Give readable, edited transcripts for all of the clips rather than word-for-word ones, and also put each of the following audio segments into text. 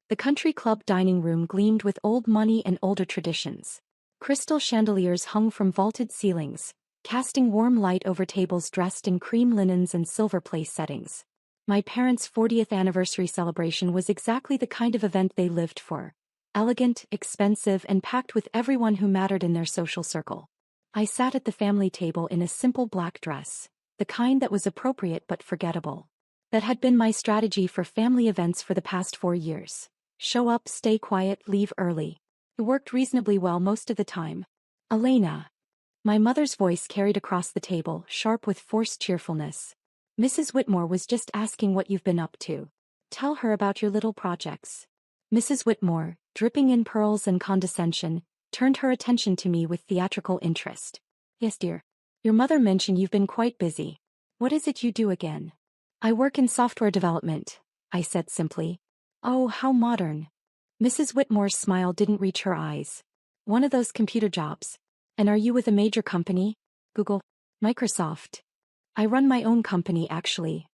The country club dining room gleamed with old money and older traditions. Crystal chandeliers hung from vaulted ceilings, casting warm light over tables dressed in cream linens and silver place settings. My parents' 40th anniversary celebration was exactly the kind of event they lived for. Elegant, expensive, and packed with everyone who mattered in their social circle. I sat at the family table in a simple black dress, the kind that was appropriate but forgettable. That had been my strategy for family events for the past 4 years. Show up, stay quiet, leave early. It worked reasonably well most of the time. Elena. My mother's voice carried across the table, sharp with forced cheerfulness. Mrs. Whitmore was just asking what you've been up to. Tell her about your little projects. Mrs. Whitmore, dripping in pearls and condescension, turned her attention to me with theatrical interest. Yes, dear. Your mother mentioned you've been quite busy. What is it you do again? I work in software development, I said simply. Oh, how modern. Mrs. Whitmore's smile didn't reach her eyes. One of those computer jobs. And are you with a major company? Google? Microsoft? I run my own company, actually.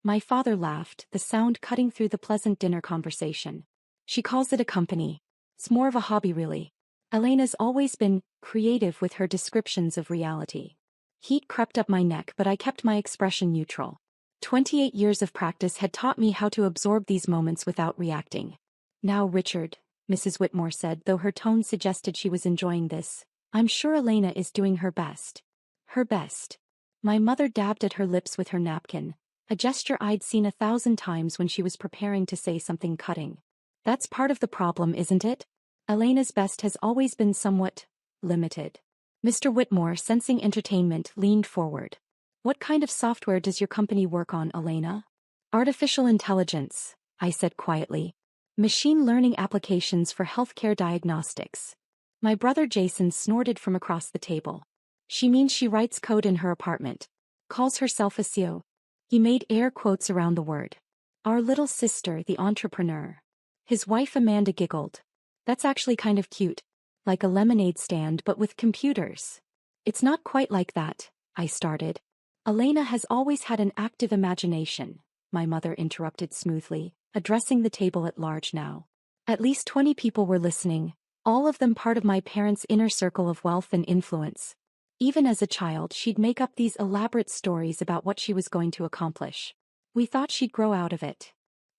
My father laughed, the sound cutting through the pleasant dinner conversation. She calls it a company. It's more of a hobby, really. Elena's always been creative with her descriptions of reality. Heat crept up my neck, but I kept my expression neutral. 28 years of practice had taught me how to absorb these moments without reacting. Now, Richard, Mrs. Whitmore said, though her tone suggested she was enjoying this, I'm sure Elena is doing her best. Her best. My mother dabbed at her lips with her napkin, a gesture I'd seen 1,000 times when she was preparing to say something cutting. That's part of the problem, isn't it? Elena's best has always been somewhat limited. Mr. Whitmore, sensing entertainment, leaned forward. What kind of software does your company work on, Elena? Artificial intelligence, I said quietly. Machine learning applications for healthcare diagnostics. My brother Jason snorted from across the table. She means she writes code in her apartment. Calls herself a CEO. He made air quotes around the word. Our little sister, the entrepreneur. His wife Amanda giggled. That's actually kind of cute. Like a lemonade stand but with computers. It's not quite like that, I started. Elena has always had an active imagination, my mother interrupted smoothly, addressing the table at large now. At least 20 people were listening, all of them part of my parents' inner circle of wealth and influence. Even as a child, she'd make up these elaborate stories about what she was going to accomplish. We thought she'd grow out of it.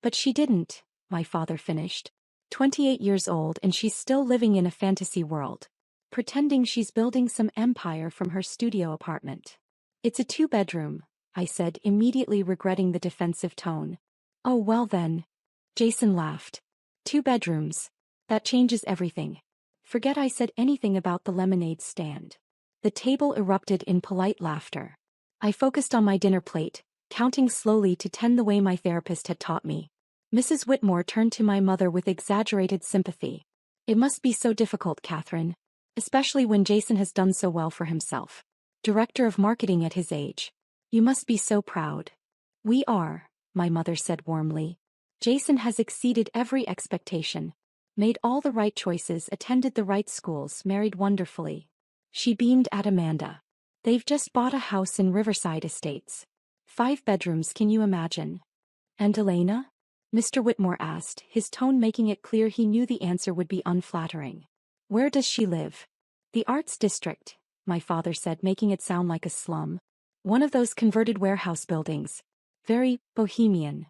But she didn't, my father finished. 28 years old and she's still living in a fantasy world. Pretending she's building some empire from her studio apartment. It's a 2-bedroom, I said, immediately regretting the defensive tone. Oh well then. Jason laughed. 2 bedrooms. That changes everything. Forget I said anything about the lemonade stand. The table erupted in polite laughter. I focused on my dinner plate, counting slowly to 10 the way my therapist had taught me. Mrs. Whitmore turned to my mother with exaggerated sympathy. It must be so difficult, Catherine. Especially when Jason has done so well for himself. Director of marketing at his age. You must be so proud. We are, my mother said warmly. Jason has exceeded every expectation. Made all the right choices, attended the right schools, married wonderfully. She beamed at Amanda. They've just bought a house in Riverside Estates. 5 bedrooms, can you imagine? And Elena? Mr. Whitmore asked, his tone making it clear he knew the answer would be unflattering. Where does she live? The Arts District, my father said, making it sound like a slum. One of those converted warehouse buildings. Very bohemian.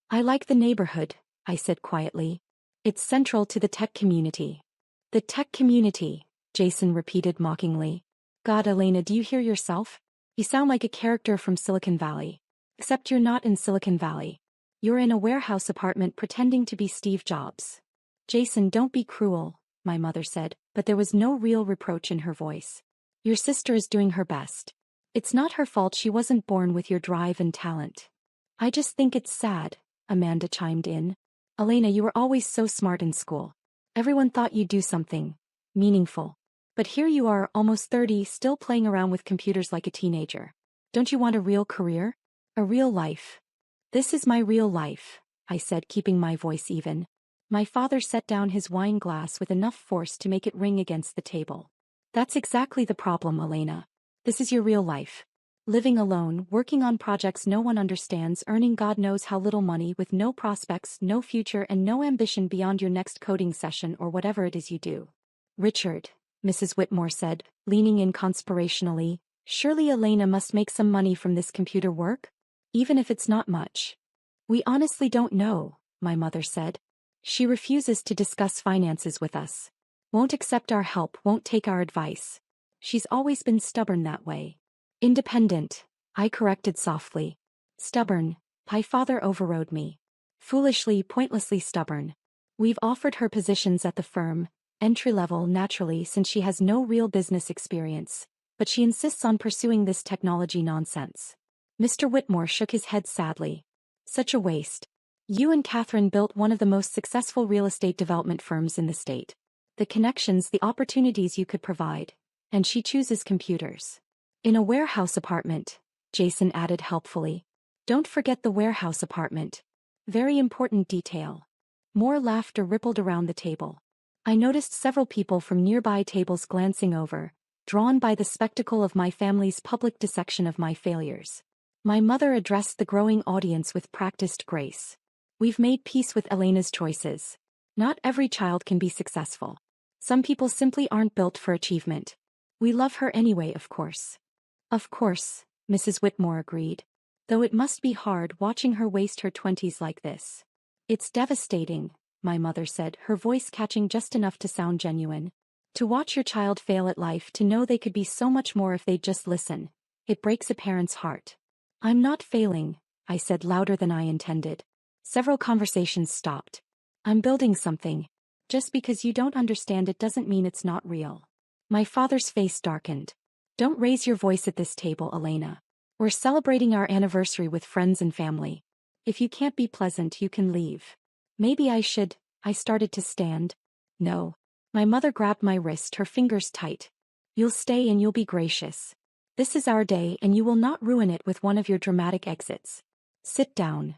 I like the neighborhood, I said quietly. It's central to the tech community. The tech community, Jason repeated mockingly. God, Elena, do you hear yourself? You sound like a character from Silicon Valley. Except you're not in Silicon Valley. You're in a warehouse apartment pretending to be Steve Jobs. Jason, don't be cruel, my mother said, but there was no real reproach in her voice. Your sister is doing her best. It's not her fault she wasn't born with your drive and talent. I just think it's sad, Amanda chimed in. Elena, you were always so smart in school. Everyone thought you'd do something meaningful. But here you are, almost 30, still playing around with computers like a teenager. Don't you want a real career? A real life? This is my real life, I said, keeping my voice even. My father set down his wine glass with enough force to make it ring against the table. That's exactly the problem, Elena. This is your real life. Living alone, working on projects no one understands, earning God knows how little money with no prospects, no future and no ambition beyond your next coding session or whatever it is you do. Richard, Mrs. Whitmore said, leaning in conspirationally, surely Elena must make some money from this computer work? Even if it's not much. We honestly don't know, my mother said. She refuses to discuss finances with us. Won't accept our help, won't take our advice. She's always been stubborn that way. Independent, I corrected softly. Stubborn, my father overrode me. Foolishly, pointlessly stubborn. We've offered her positions at the firm, entry-level naturally since she has no real business experience, but she insists on pursuing this technology nonsense. Mr. Whitmore shook his head sadly. Such a waste. You and Catherine built one of the most successful real estate development firms in the state. The connections, the opportunities you could provide. And she chooses computers. In a warehouse apartment, Jason added helpfully. Don't forget the warehouse apartment. Very important detail. More laughter rippled around the table. I noticed several people from nearby tables glancing over, drawn by the spectacle of my family's public dissection of my failures. My mother addressed the growing audience with practiced grace. We've made peace with Elena's choices. Not every child can be successful. Some people simply aren't built for achievement. We love her anyway, of course. Of course, Mrs. Whitmore agreed. Though it must be hard watching her waste her 20s like this. It's devastating, my mother said, her voice catching just enough to sound genuine. To watch your child fail at life, to know they could be so much more if they'd just listen. It breaks a parent's heart. I'm not failing, I said louder than I intended. Several conversations stopped. I'm building something. Just because you don't understand it doesn't mean it's not real. My father's face darkened. Don't raise your voice at this table, Elena. We're celebrating our anniversary with friends and family. If you can't be pleasant, you can leave. Maybe I should. I started to stand. No. My mother grabbed my wrist, her fingers tight. You'll stay and you'll be gracious. This is our day and you will not ruin it with one of your dramatic exits. Sit down.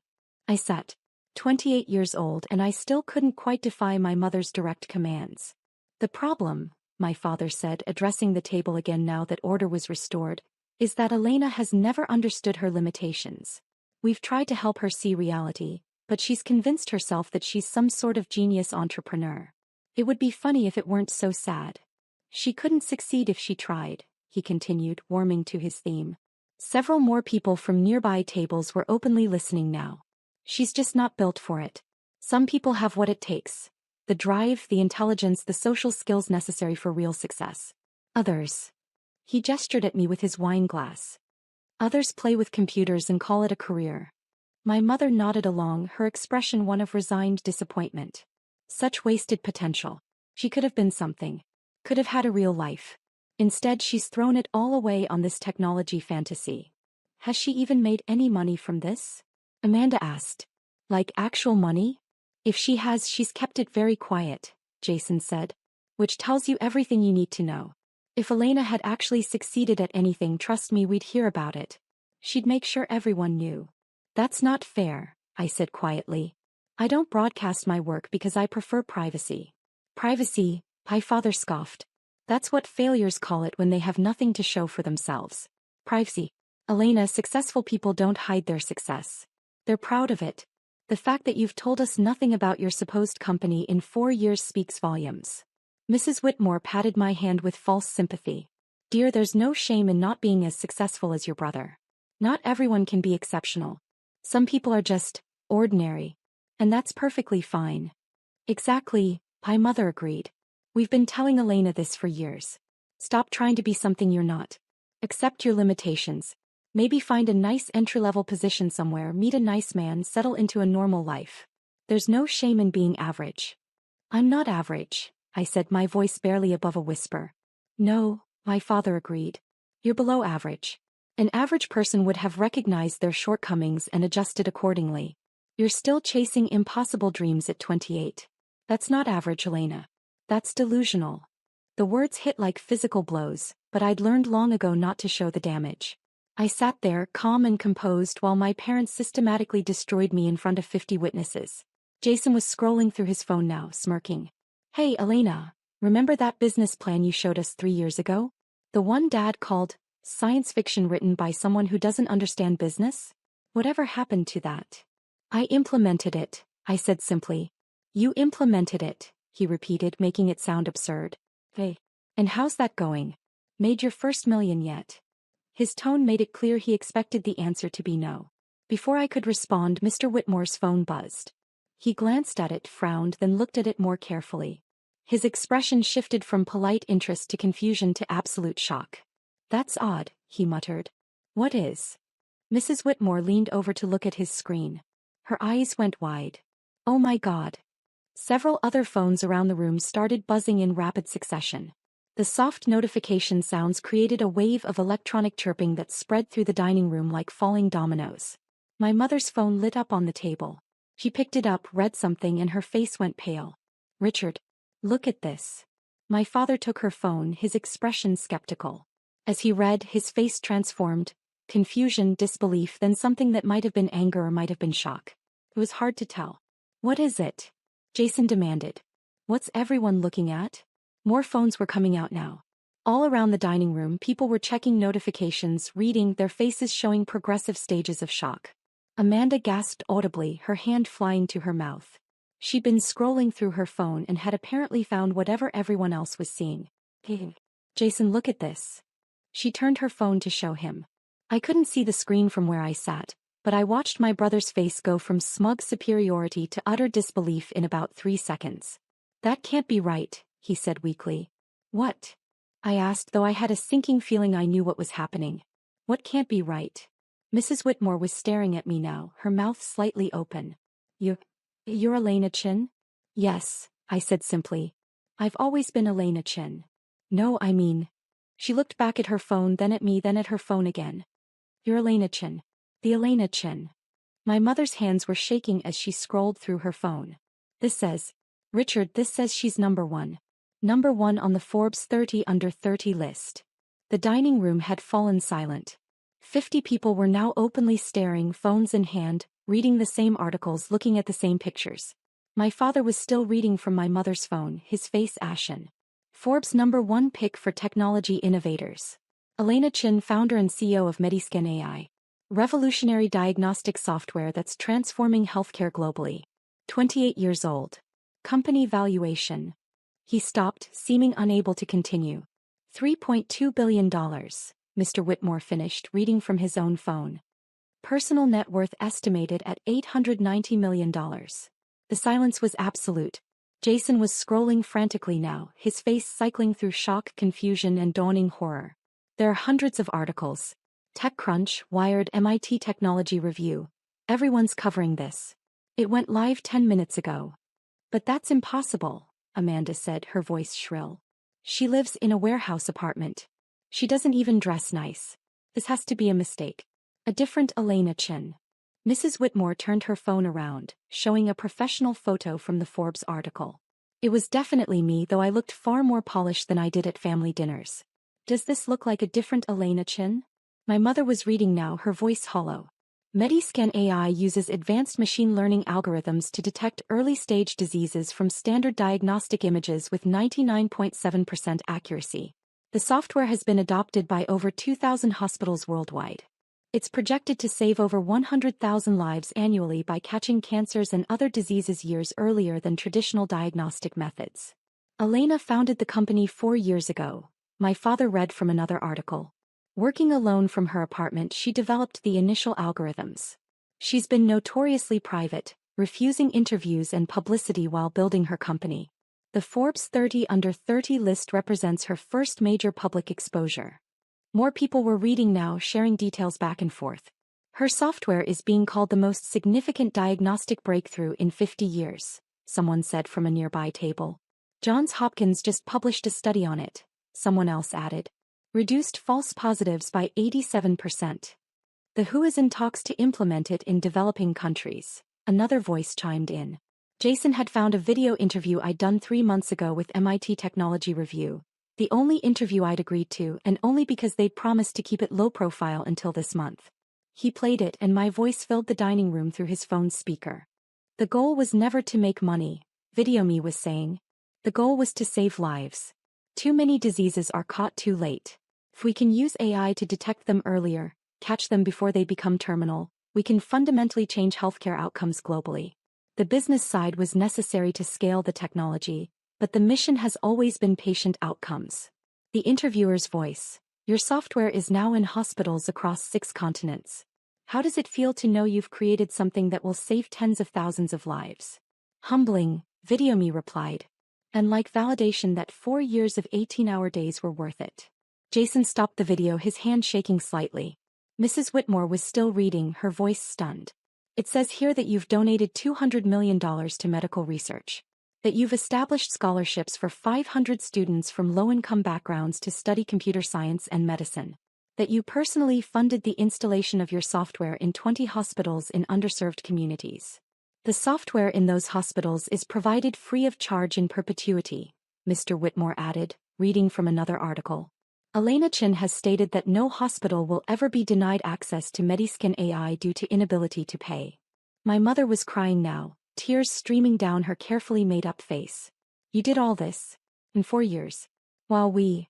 I sat. 28 years old and I still couldn't quite defy my mother's direct commands. The problem, my father said, addressing the table again now that order was restored, is that Elena has never understood her limitations. We've tried to help her see reality, but she's convinced herself that she's some sort of genius entrepreneur. It would be funny if it weren't so sad. She couldn't succeed if she tried, he continued, warming to his theme. Several more people from nearby tables were openly listening now. She's just not built for it. Some people have what it takes. The drive, the intelligence, the social skills necessary for real success. Others. He gestured at me with his wine glass. Others play with computers and call it a career. My mother nodded along, her expression one of resigned disappointment. Such wasted potential. She could have been something. Could have had a real life. Instead, she's thrown it all away on this technology fantasy. Has she even made any money from this? Amanda asked. Like actual money? If she has, she's kept it very quiet, Jason said. Which tells you everything you need to know. If Elena had actually succeeded at anything, trust me, we'd hear about it. She'd make sure everyone knew. That's not fair, I said quietly. I don't broadcast my work because I prefer privacy. Privacy, my father scoffed. That's what failures call it when they have nothing to show for themselves. Privacy. Elena, successful people don't hide their success. They're proud of it. The fact that you've told us nothing about your supposed company in 4 years speaks volumes. Mrs. Whitmore patted my hand with false sympathy. Dear, there's no shame in not being as successful as your brother. Not everyone can be exceptional. Some people are just ordinary. And that's perfectly fine. Exactly, my mother agreed. We've been telling Elena this for years. Stop trying to be something you're not. Accept your limitations. Maybe find a nice entry-level position somewhere, meet a nice man, settle into a normal life. There's no shame in being average. I'm not average, I said, my voice barely above a whisper. No, my father agreed. You're below average. An average person would have recognized their shortcomings and adjusted accordingly. You're still chasing impossible dreams at 28. That's not average, Elena. That's delusional. The words hit like physical blows, but I'd learned long ago not to show the damage. I sat there, calm and composed, while my parents systematically destroyed me in front of 50 witnesses. Jason was scrolling through his phone now, smirking. Hey, Elena, remember that business plan you showed us 3 years ago? The one Dad called Science fiction written by someone who doesn't understand business? Whatever happened to that? I implemented it, I said simply. You implemented it, he repeated, making it sound absurd. Hey. And how's that going? Made your first million yet? His tone made it clear he expected the answer to be no. Before I could respond, Mr. Whitmore's phone buzzed. He glanced at it, frowned, then looked at it more carefully. His expression shifted from polite interest to confusion to absolute shock. That's odd, he muttered. What is? Mrs. Whitmore leaned over to look at his screen. Her eyes went wide. Oh my God. Several other phones around the room started buzzing in rapid succession. The soft notification sounds created a wave of electronic chirping that spread through the dining room like falling dominoes. My mother's phone lit up on the table. She picked it up, read something, and her face went pale. Richard. Look at this. My father took her phone, his expression skeptical. As he read, his face transformed. Confusion, disbelief, then something that might have been anger or might have been shock. It was hard to tell. What is it? Jason demanded. What's everyone looking at? More phones were coming out now. All around the dining room, people were checking notifications, reading, their faces showing progressive stages of shock. Amanda gasped audibly, her hand flying to her mouth. She'd been scrolling through her phone and had apparently found whatever everyone else was seeing. Hey. Jason, look at this. She turned her phone to show him. I couldn't see the screen from where I sat, but I watched my brother's face go from smug superiority to utter disbelief in about 3 seconds. That can't be right, he said weakly. What? I asked, though I had a sinking feeling I knew what was happening. What can't be right? Mrs. Whitmore was staring at me now, her mouth slightly open. You're Elena Chin? Yes, I said simply. I've always been Elena Chin. No, I mean. She looked back at her phone, then at me, then at her phone again. You're Elena Chin. The Elena Chin. My mother's hands were shaking as she scrolled through her phone. This says, Richard, this says she's number 1. Number 1 on the Forbes 30 under 30 list. The dining room had fallen silent. 50 people were now openly staring, phones in hand, reading the same articles, looking at the same pictures. My father was still reading from my mother's phone, his face ashen. Forbes number 1 pick for technology innovators. Elena Chin, founder and CEO of Mediscan AI. Revolutionary diagnostic software that's transforming healthcare globally. 28 years old. Company valuation. He stopped, seeming unable to continue. $3.2 billion, Mr. Whitmore finished, reading from his own phone. Personal net worth estimated at $890 million. The silence was absolute. Jason was scrolling frantically now, his face cycling through shock, confusion, and dawning horror. There are hundreds of articles. TechCrunch, Wired, MIT Technology Review. Everyone's covering this. It went live 10 minutes ago. But that's impossible, Amanda said, her voice shrill. She lives in a warehouse apartment. She doesn't even dress nice. This has to be a mistake. A different Elena Chin. Mrs. Whitmore turned her phone around, showing a professional photo from the Forbes article. It was definitely me, though I looked far more polished than I did at family dinners. Does this look like a different Elena Chin? My mother was reading now, her voice hollow. Mediscan AI uses advanced machine learning algorithms to detect early-stage diseases from standard diagnostic images with 99.7% accuracy. The software has been adopted by over 2,000 hospitals worldwide. It's projected to save over 100,000 lives annually by catching cancers and other diseases years earlier than traditional diagnostic methods. Elena founded the company 4 years ago, my father read from another article. Working alone from her apartment, she developed the initial algorithms. She's been notoriously private, refusing interviews and publicity while building her company. The Forbes 30 under 30 list represents her first major public exposure. More people were reading now, sharing details back and forth. Her software is being called the most significant diagnostic breakthrough in 50 years, someone said from a nearby table. Johns Hopkins just published a study on it, someone else added. Reduced false positives by 87%. The WHO is in talks to implement it in developing countries, another voice chimed in. Jason had found a video interview I'd done 3 months ago with MIT Technology Review, the only interview I'd agreed to, and only because they'd promised to keep it low profile until this month. He played it and my voice filled the dining room through his phone's speaker. The goal was never to make money, Video Me was saying. The goal was to save lives. Too many diseases are caught too late. If we can use AI to detect them earlier, catch them before they become terminal, we can fundamentally change healthcare outcomes globally. The business side was necessary to scale the technology, but the mission has always been patient outcomes. The interviewer's voice. Your software is now in hospitals across 6 continents. How does it feel to know you've created something that will save tens of thousands of lives? Humbling, VideoMe replied. And like validation that 4 years of 18-hour days were worth it. Jason stopped the video, his hand shaking slightly. Mrs. Whitmore was still reading, her voice stunned. It says here that you've donated $200 million to medical research. That you've established scholarships for 500 students from low-income backgrounds to study computer science and medicine. That you personally funded the installation of your software in 20 hospitals in underserved communities. The software in those hospitals is provided free of charge in perpetuity, Mr. Whitmore added, reading from another article. Elena Chin has stated that no hospital will ever be denied access to Mediscan AI due to inability to pay. My mother was crying now, tears streaming down her carefully made-up face. You did all this? In 4 years? While we...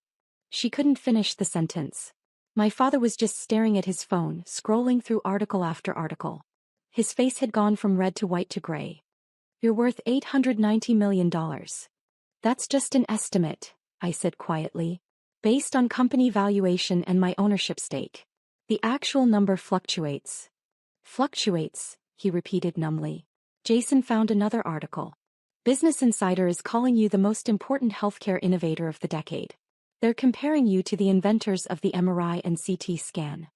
She couldn't finish the sentence. My father was just staring at his phone, scrolling through article after article. His face had gone from red to white to gray. You're worth $890 million. That's just an estimate, I said quietly. Based on company valuation and my ownership stake. The actual number fluctuates. Fluctuates, he repeated numbly. Jason found another article. Business Insider is calling you the most important healthcare innovator of the decade. They're comparing you to the inventors of the MRI and CT scan.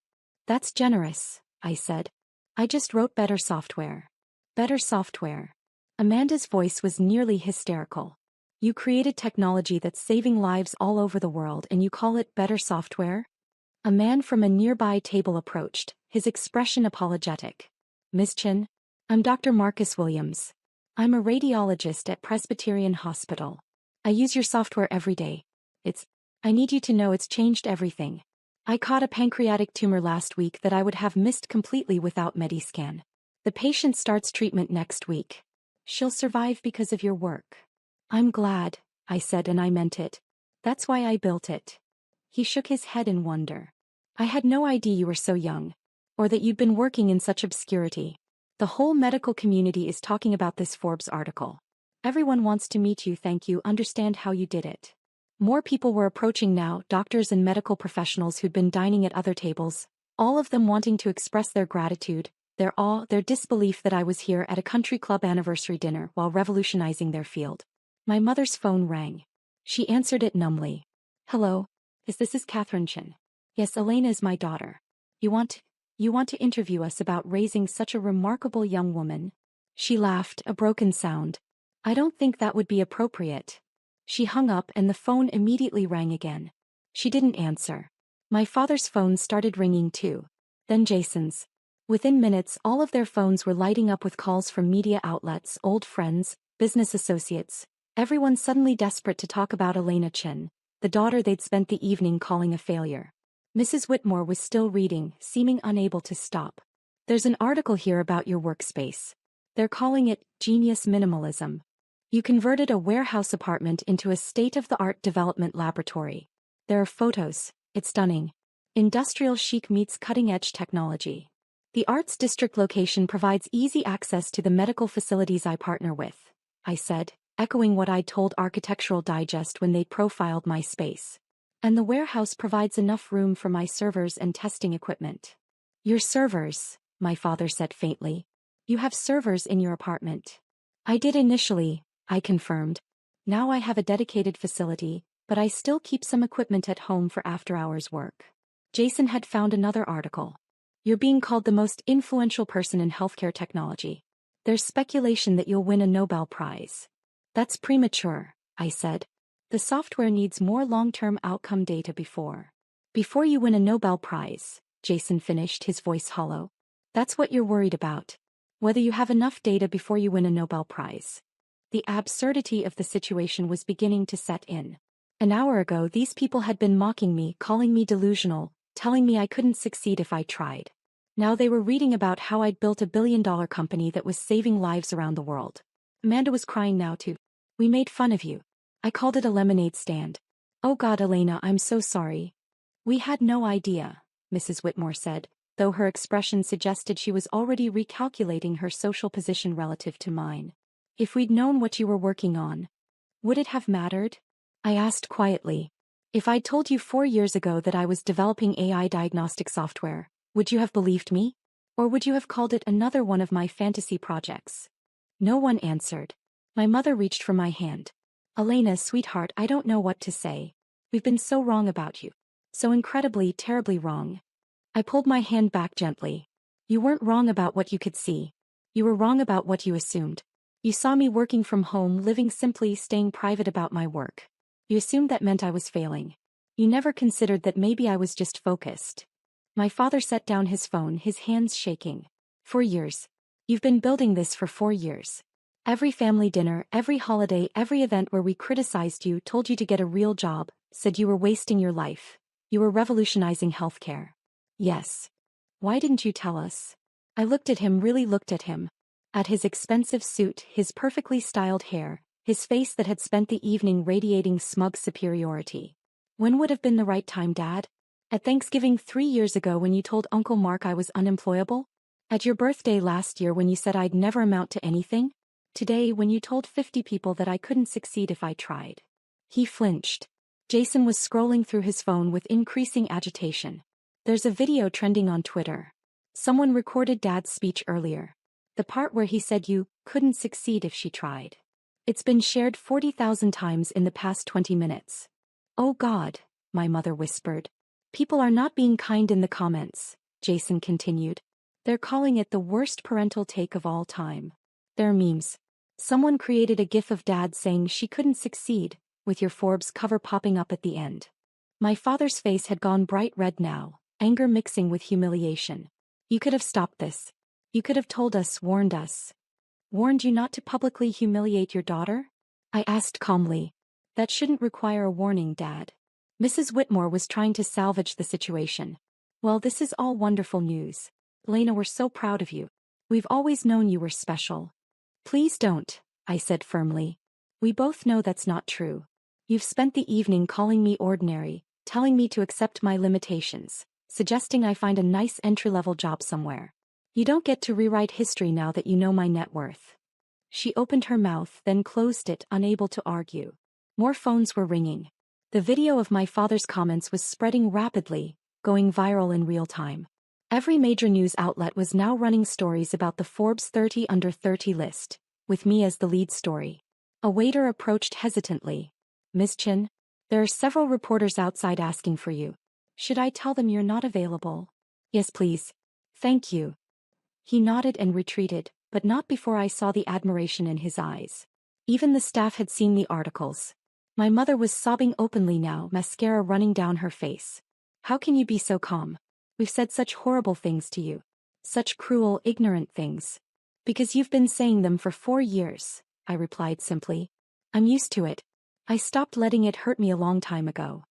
That's generous, I said. I just wrote better software. Better software. Amanda's voice was nearly hysterical. You created technology that's saving lives all over the world and you call it better software? A man from a nearby table approached, his expression apologetic. Miss Chin? I'm Dr. Marcus Williams. I'm a radiologist at Presbyterian Hospital. I use your software every day. I need you to know it's changed everything. I caught a pancreatic tumor last week that I would have missed completely without Mediscan. The patient starts treatment next week. She'll survive because of your work. I'm glad, I said, and I meant it. That's why I built it. He shook his head in wonder. I had no idea you were so young. Or that you'd been working in such obscurity. The whole medical community is talking about this Forbes article. Everyone wants to meet you, thank you, understand how you did it. More people were approaching now, doctors and medical professionals who'd been dining at other tables, all of them wanting to express their gratitude, their awe, their disbelief that I was here at a country club anniversary dinner while revolutionizing their field. My mother's phone rang. She answered it numbly. Hello? This is Catherine Chin. Yes, Elena is my daughter. You want to interview us about raising such a remarkable young woman? She laughed, a broken sound. I don't think that would be appropriate. She hung up and the phone immediately rang again. She didn't answer. My father's phone started ringing too. Then Jason's. Within minutes, all of their phones were lighting up with calls from media outlets, old friends, business associates. Everyone suddenly desperate to talk about Elena Chin, the daughter they'd spent the evening calling a failure. Mrs. Whitmore was still reading, seeming unable to stop. There's an article here about your workspace. They're calling it genius minimalism. You converted a warehouse apartment into a state-of-the-art development laboratory. There are photos. It's stunning. Industrial chic meets cutting-edge technology. The Arts District location provides easy access to the medical facilities I partner with, I said, echoing what I'd told Architectural Digest when they profiled my space. And the warehouse provides enough room for my servers and testing equipment. Your servers, my father said faintly. You have servers in your apartment. I did initially, I confirmed. Now I have a dedicated facility, but I still keep some equipment at home for after-hours work. Jason had found another article. You're being called the most influential person in healthcare technology. There's speculation that you'll win a Nobel Prize. That's premature, I said. The software needs more long-term outcome data before you win a Nobel Prize, Jason finished, his voice hollow. That's what you're worried about. Whether you have enough data before you win a Nobel Prize. The absurdity of the situation was beginning to set in. An hour ago, these people had been mocking me, calling me delusional, telling me I couldn't succeed if I tried. Now they were reading about how I'd built a billion-dollar company that was saving lives around the world. Amanda was crying now too. We made fun of you. I called it a lemonade stand. Oh God, Elena, I'm so sorry. We had no idea, Mrs. Whitmore said, though her expression suggested she was already recalculating her social position relative to mine. If we'd known what you were working on, would it have mattered? I asked quietly. If I'd told you 4 years ago that I was developing AI diagnostic software, would you have believed me? Or would you have called it another one of my fantasy projects? No one answered. My mother reached for my hand. Elena, sweetheart, I don't know what to say. We've been so wrong about you. So incredibly, terribly wrong. I pulled my hand back gently. You weren't wrong about what you could see. You were wrong about what you assumed. You saw me working from home, living simply, staying private about my work. You assumed that meant I was failing. You never considered that maybe I was just focused. My father set down his phone, his hands shaking. 4 years. You've been building this for 4 years. Every family dinner, every holiday, every event where we criticized you, told you to get a real job, said you were wasting your life. You were revolutionizing healthcare. Yes. Why didn't you tell us? I looked at him, really looked at him. At his expensive suit, his perfectly styled hair, his face that had spent the evening radiating smug superiority. When would have been the right time, Dad? At Thanksgiving 3 years ago when you told Uncle Mark I was unemployable? At your birthday last year when you said I'd never amount to anything? Today when you told 50 people that I couldn't succeed if I tried? He flinched. Jason was scrolling through his phone with increasing agitation. There's a video trending on Twitter. Someone recorded Dad's speech earlier. The part where he said you couldn't succeed if she tried. It's been shared 40,000 times in the past 20 minutes. Oh God, my mother whispered. People are not being kind in the comments, Jason continued. They're calling it the worst parental take of all time. They're memes. Someone created a gif of Dad saying she couldn't succeed, with your Forbes cover popping up at the end. My father's face had gone bright red now, anger mixing with humiliation. You could have stopped this. You could have told us, warned us. Warned you not to publicly humiliate your daughter? I asked calmly. That shouldn't require a warning, Dad. Mrs. Whitmore was trying to salvage the situation. Well, this is all wonderful news. Lena, we're so proud of you. We've always known you were special. Please don't, I said firmly. We both know that's not true. You've spent the evening calling me ordinary, telling me to accept my limitations, suggesting I find a nice entry-level job somewhere. You don't get to rewrite history now that you know my net worth. She opened her mouth, then closed it, unable to argue. More phones were ringing. The video of my father's comments was spreading rapidly, going viral in real time. Every major news outlet was now running stories about the Forbes 30 under 30 list, with me as the lead story. A waiter approached hesitantly. Ms. Chin, there are several reporters outside asking for you. Should I tell them you're not available? Yes, please. Thank you. He nodded and retreated, but not before I saw the admiration in his eyes. Even the staff had seen the articles. My mother was sobbing openly now, mascara running down her face. How can you be so calm? We've said such horrible things to you. Such cruel, ignorant things. Because you've been saying them for 4 years, I replied simply. I'm used to it. I stopped letting it hurt me a long time ago.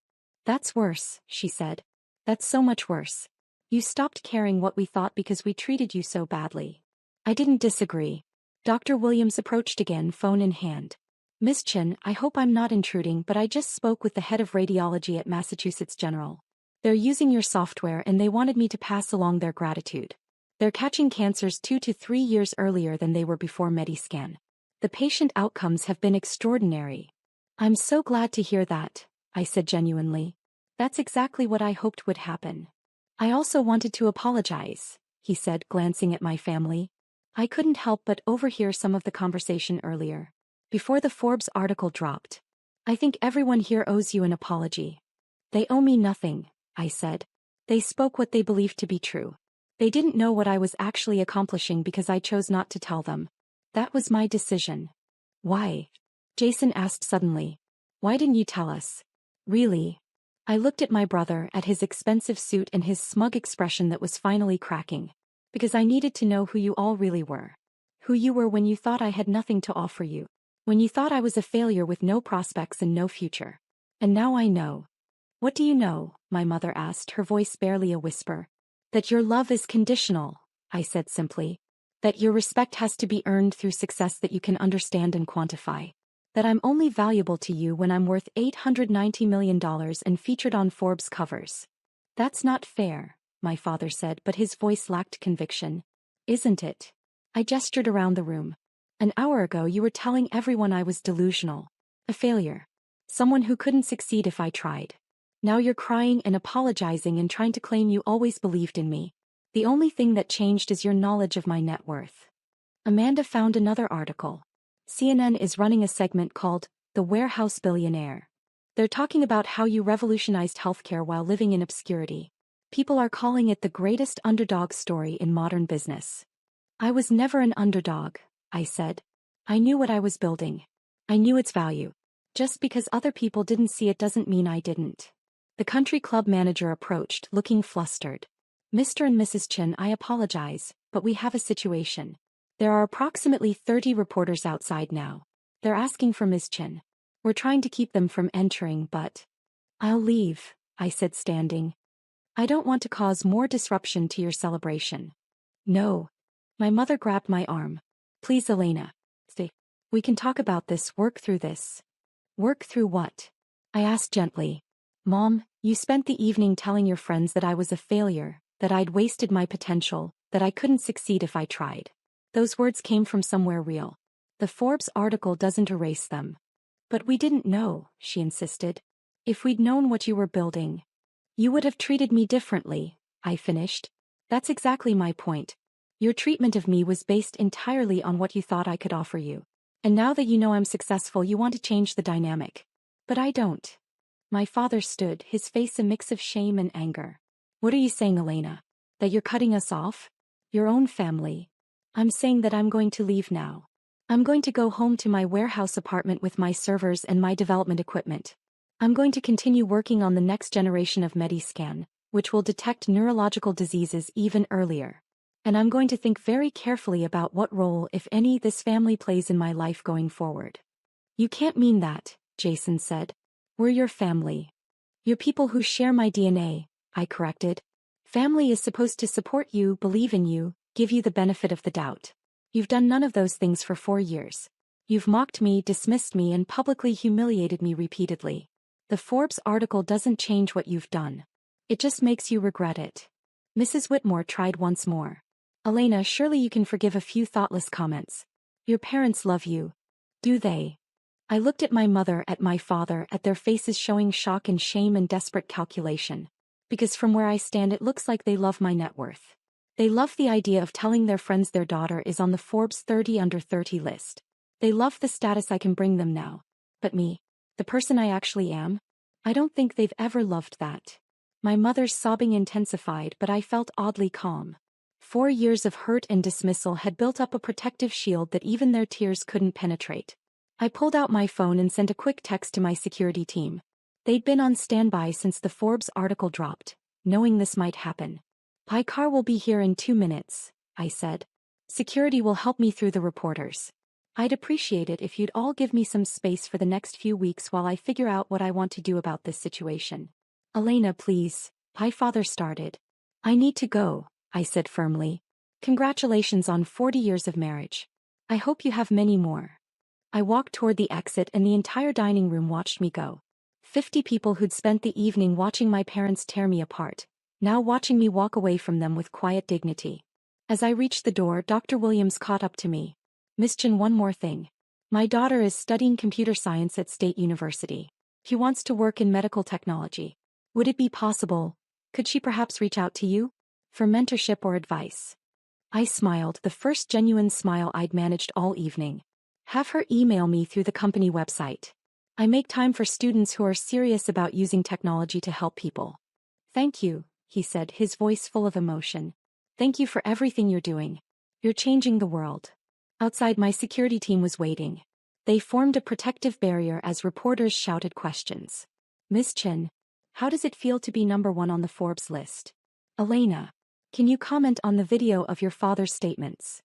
That's worse, she said. That's so much worse. You stopped caring what we thought because we treated you so badly. I didn't disagree. Dr. Williams approached again, phone in hand. Miss Chin, I hope I'm not intruding, but I just spoke with the head of radiology at Massachusetts General. They're using your software and they wanted me to pass along their gratitude. They're catching cancers 2 to 3 years earlier than they were before Mediscan. The patient outcomes have been extraordinary. I'm so glad to hear that, I said genuinely. That's exactly what I hoped would happen. I also wanted to apologize, he said, glancing at my family. I couldn't help but overhear some of the conversation earlier. Before the Forbes article dropped. I think everyone here owes you an apology. They owe me nothing, I said. They spoke what they believed to be true. They didn't know what I was actually accomplishing because I chose not to tell them. That was my decision. Why? Jason asked suddenly. Why didn't you tell us? Really? I looked at my brother, at his expensive suit and his smug expression that was finally cracking. Because I needed to know who you all really were. Who you were when you thought I had nothing to offer you. When you thought I was a failure with no prospects and no future. And now I know. What do you know? My mother asked, her voice barely a whisper. That your love is conditional, I said simply. That your respect has to be earned through success that you can understand and quantify. That I'm only valuable to you when I'm worth $890 million and featured on Forbes covers. That's not fair, my father said, but his voice lacked conviction. Isn't it? I gestured around the room. An hour ago you were telling everyone I was delusional. A failure. Someone who couldn't succeed if I tried. Now you're crying and apologizing and trying to claim you always believed in me. The only thing that changed is your knowledge of my net worth. Amanda found another article. CNN is running a segment called The Warehouse Billionaire. They're talking about how you revolutionized healthcare while living in obscurity. People are calling it the greatest underdog story in modern business. I was never an underdog, I said. I knew what I was building. I knew its value. Just because other people didn't see it doesn't mean I didn't. The country club manager approached, looking flustered. Mr. and Mrs. Chen, I apologize, but we have a situation. There are approximately 30 reporters outside now. They're asking for Ms. Chen. We're trying to keep them from entering, but... I'll leave, I said, standing. I don't want to cause more disruption to your celebration. No. My mother grabbed my arm. Please, Elena. Stay. We can talk about this, work through this. Work through what? I asked gently. Mom, you spent the evening telling your friends that I was a failure, that I'd wasted my potential, that I couldn't succeed if I tried. Those words came from somewhere real. The Forbes article doesn't erase them. But we didn't know, she insisted. If we'd known what you were building, you would have treated me differently, I finished. That's exactly my point. Your treatment of me was based entirely on what you thought I could offer you. And now that you know I'm successful, you want to change the dynamic. But I don't. My father stood, his face a mix of shame and anger. What are you saying, Elena? That you're cutting us off? Your own family? I'm saying that I'm going to leave now. I'm going to go home to my warehouse apartment with my servers and my development equipment. I'm going to continue working on the next generation of Mediscan, which will detect neurological diseases even earlier. And I'm going to think very carefully about what role, if any, this family plays in my life going forward. You can't mean that, Jason said. We're your family. You're people who share my DNA, I corrected. Family is supposed to support you, believe in you, give you the benefit of the doubt. You've done none of those things for 4 years. You've mocked me, dismissed me, and publicly humiliated me repeatedly. The Forbes article doesn't change what you've done. It just makes you regret it. Mrs. Whitmore tried once more. Elena, surely you can forgive a few thoughtless comments. Your parents love you. Do they? I looked at my mother, at my father, at their faces showing shock and shame and desperate calculation. Because from where I stand it looks like they love my net worth. They love the idea of telling their friends their daughter is on the Forbes 30 under 30 list. They love the status I can bring them now. But me, the person I actually am? I don't think they've ever loved that. My mother's sobbing intensified, but I felt oddly calm. 4 years of hurt and dismissal had built up a protective shield that even their tears couldn't penetrate. I pulled out my phone and sent a quick text to my security team. They'd been on standby since the Forbes article dropped, knowing this might happen. My car will be here in 2 minutes, I said. Security will help me through the reporters. I'd appreciate it if you'd all give me some space for the next few weeks while I figure out what I want to do about this situation. Elena, please, my father started. I need to go, I said firmly. Congratulations on 40 years of marriage. I hope you have many more. I walked toward the exit and the entire dining room watched me go. 50 people who'd spent the evening watching my parents tear me apart, now watching me walk away from them with quiet dignity. As I reached the door, Dr. Williams caught up to me. Miss Chen, one more thing. My daughter is studying computer science at State University. She wants to work in medical technology. Would it be possible? Could she perhaps reach out to you? For mentorship or advice? I smiled, the first genuine smile I'd managed all evening. Have her email me through the company website. I make time for students who are serious about using technology to help people. Thank you, he said, his voice full of emotion. Thank you for everything you're doing. You're changing the world. Outside, my security team was waiting. They formed a protective barrier as reporters shouted questions. Miss Chen, how does it feel to be #1 on the Forbes list? Elena, can you comment on the video of your father's statements?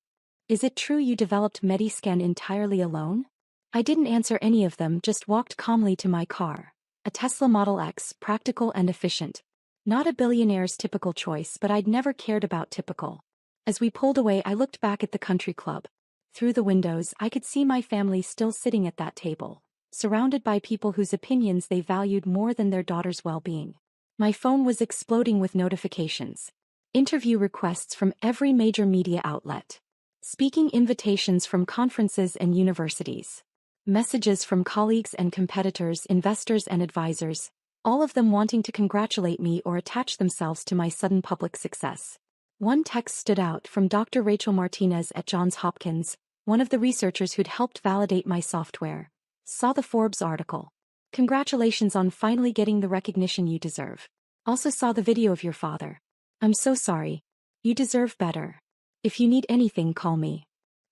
Is it true you developed Mediscan entirely alone? I didn't answer any of them, just walked calmly to my car. A Tesla Model X, practical and efficient. Not a billionaire's typical choice, but I'd never cared about typical. As we pulled away, I looked back at the country club. Through the windows, I could see my family still sitting at that table, surrounded by people whose opinions they valued more than their daughter's well-being. My phone was exploding with notifications. Interview requests from every major media outlet. Speaking invitations from conferences and universities. Messages from colleagues and competitors, investors and advisors, all of them wanting to congratulate me or attach themselves to my sudden public success. One text stood out from Dr. Rachel Martinez at Johns Hopkins, one of the researchers who'd helped validate my software. Saw the Forbes article. Congratulations on finally getting the recognition you deserve. Also saw the video of your father. I'm so sorry. You deserve better. If you need anything, call me.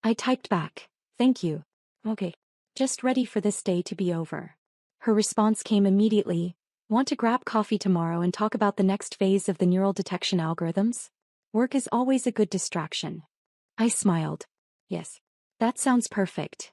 I typed back, thank you. Okay. Just ready for this day to be over. Her response came immediately. Want to grab coffee tomorrow and talk about the next phase of the neural detection algorithms? Work is always a good distraction. I smiled. Yes. That sounds perfect.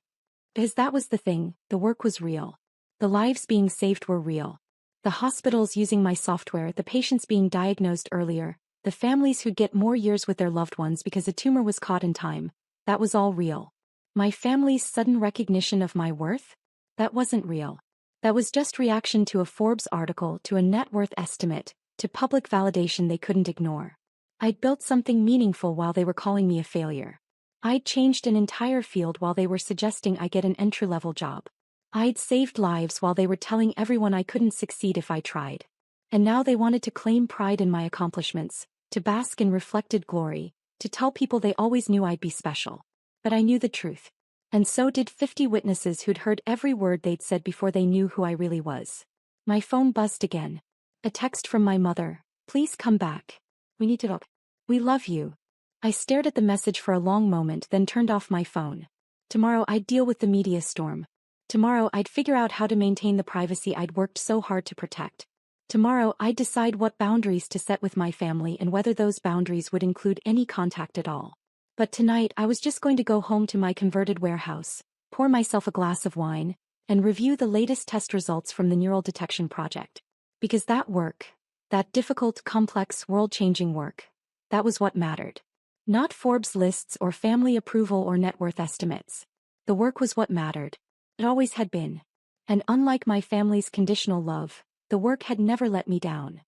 Because that was the thing, the work was real. The lives being saved were real. The hospitals using my software, the patients being diagnosed earlier, the families who'd get more years with their loved ones because a tumor was caught in time, that was all real. My family's sudden recognition of my worth? That wasn't real. That was just reaction to a Forbes article, to a net worth estimate, to public validation they couldn't ignore. I'd built something meaningful while they were calling me a failure. I'd changed an entire field while they were suggesting I get an entry-level job. I'd saved lives while they were telling everyone I couldn't succeed if I tried. And now they wanted to claim pride in my accomplishments, to bask in reflected glory, to tell people they always knew I'd be special. But I knew the truth. And so did 50 witnesses who'd heard every word they'd said before they knew who I really was. My phone buzzed again. A text from my mother. Please come back. We need to talk. We love you. I stared at the message for a long moment, then turned off my phone. Tomorrow I'd deal with the media storm. Tomorrow I'd figure out how to maintain the privacy I'd worked so hard to protect. Tomorrow I'd decide what boundaries to set with my family and whether those boundaries would include any contact at all. But tonight I was just going to go home to my converted warehouse, pour myself a glass of wine, and review the latest test results from the neural detection project. Because that work, that difficult, complex, world-changing work, that was what mattered. Not Forbes lists or family approval or net worth estimates. The work was what mattered. It always had been. And unlike my family's conditional love, the work had never let me down.